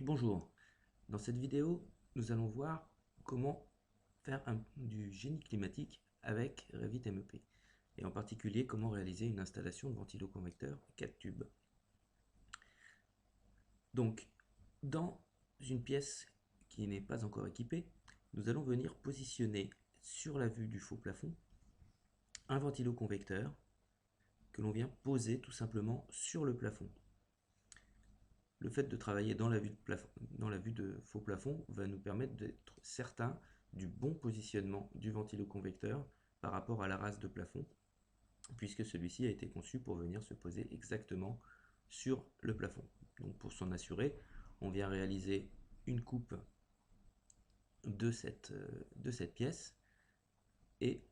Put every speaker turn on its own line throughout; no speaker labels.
Bonjour, dans cette vidéo, nous allons voir comment faire du génie climatique avec Revit MEP et en particulier comment réaliser une installation de ventilo-convecteur 4 tubes. Donc, dans une pièce qui n'est pas encore équipée, nous allons venir positionner sur la vue du faux plafond un ventilo-convecteur que l'on vient poser tout simplement sur le plafond. Le fait de travailler dans la vue de faux plafond va nous permettre d'être certain du bon positionnement du ventilo-convecteur par rapport à la race de plafond, puisque celui-ci a été conçu pour venir se poser exactement sur le plafond. Donc pour s'en assurer, on vient réaliser une coupe de cette pièce, et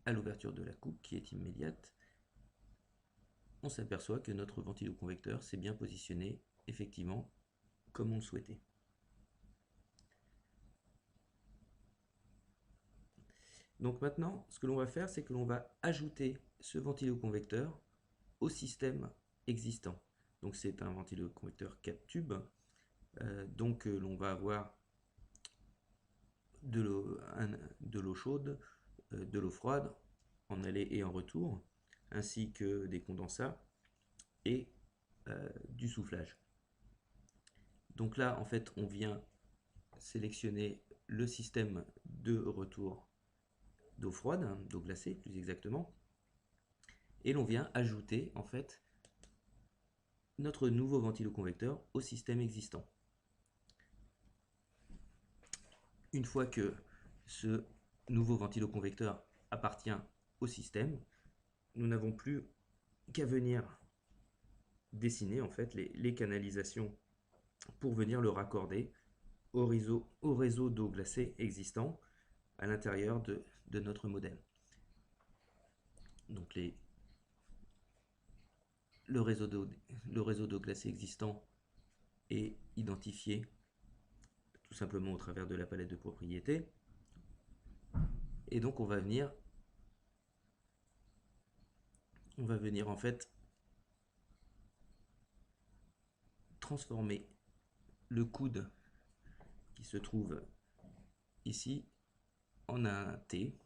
à l'ouverture de la coupe, qui est immédiate, on s'aperçoit que notre ventilo-convecteur s'est bien positionné effectivement comme on le souhaitait. Donc maintenant, ce que l'on va faire, c'est que l'on va ajouter ce ventilo-convecteur au système existant. Donc c'est un ventilo-convecteur 4 tubes. Donc l'on va avoir de l'eau chaude, de l'eau froide en aller et en retour, ainsi que des condensats et du soufflage. Donc là, en fait, on vient sélectionner le système de retour d'eau froide, d'eau glacée plus exactement, et l'on vient ajouter en fait notre nouveau ventilo-convecteur au système existant. Une fois que ce nouveau ventilo-convecteur appartient au système, nous n'avons plus qu'à venir dessiner en fait les canalisations pour venir le raccorder au réseau d'eau glacée existant à l'intérieur de notre modèle. Donc le réseau d'eau glacée existant est identifié tout simplement au travers de la palette de propriétés. Et donc on va venir en fait transformer le coude qui se trouve ici en un T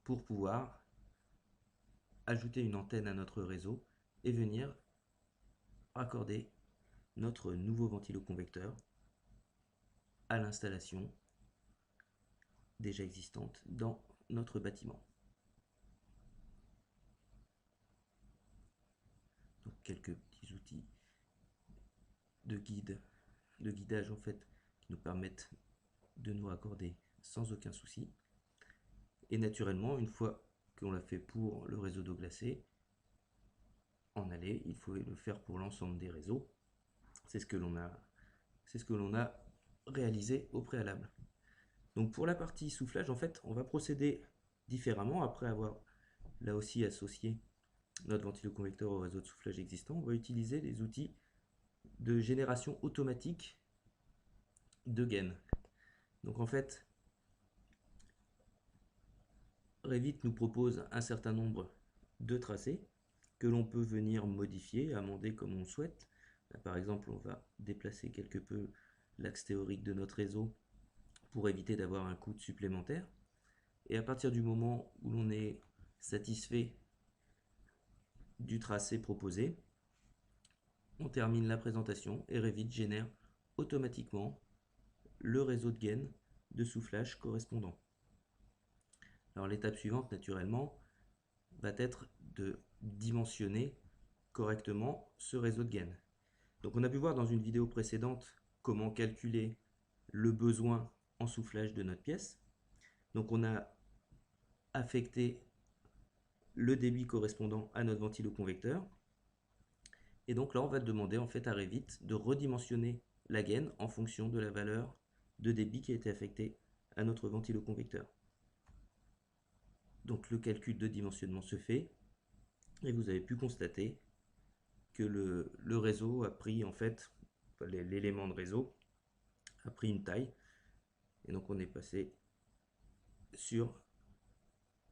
pour pouvoir ajouter une antenne à notre réseau et venir raccorder notre nouveau ventilo-convecteur à l'installation déjà existante dans notre bâtiment. Donc quelques petits outils de guidage en fait qui nous permettent de nous raccorder sans aucun souci. Et naturellement, une fois qu'on l'a fait pour le réseau d'eau glacée, en aller, il faut le faire pour l'ensemble des réseaux. C'est ce que l'on a réalisé au préalable. Donc pour la partie soufflage, en fait, on va procéder différemment. Après avoir là aussi associé notre ventilo-convecteur au réseau de soufflage existant, on va utiliser les outils de génération automatique de gaines. Donc en fait, Revit nous propose un certain nombre de tracés que l'on peut venir modifier, amender comme on le souhaite. Là, par exemple, on va déplacer quelque peu l'axe théorique de notre réseau pour éviter d'avoir un coût supplémentaire. Et à partir du moment où l'on est satisfait du tracé proposé, on termine la présentation et Revit génère automatiquement le réseau de gaines de soufflage correspondant. Alors l'étape suivante, naturellement, va être de dimensionner correctement ce réseau de gaines. Donc on a pu voir dans une vidéo précédente comment calculer le besoin en soufflage de notre pièce. Donc on a affecté le débit correspondant à notre ventilo-convecteur. Et donc là on va demander en fait à Revit de redimensionner la gaine en fonction de la valeur de débit qui a été affectée à notre ventilo-convecteur. Donc le calcul de dimensionnement se fait et vous avez pu constater que le réseau a pris en fait, l'élément de réseau a pris une taille et donc on est passé sur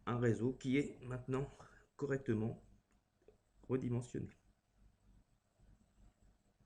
un réseau qui est maintenant correctement redimensionné.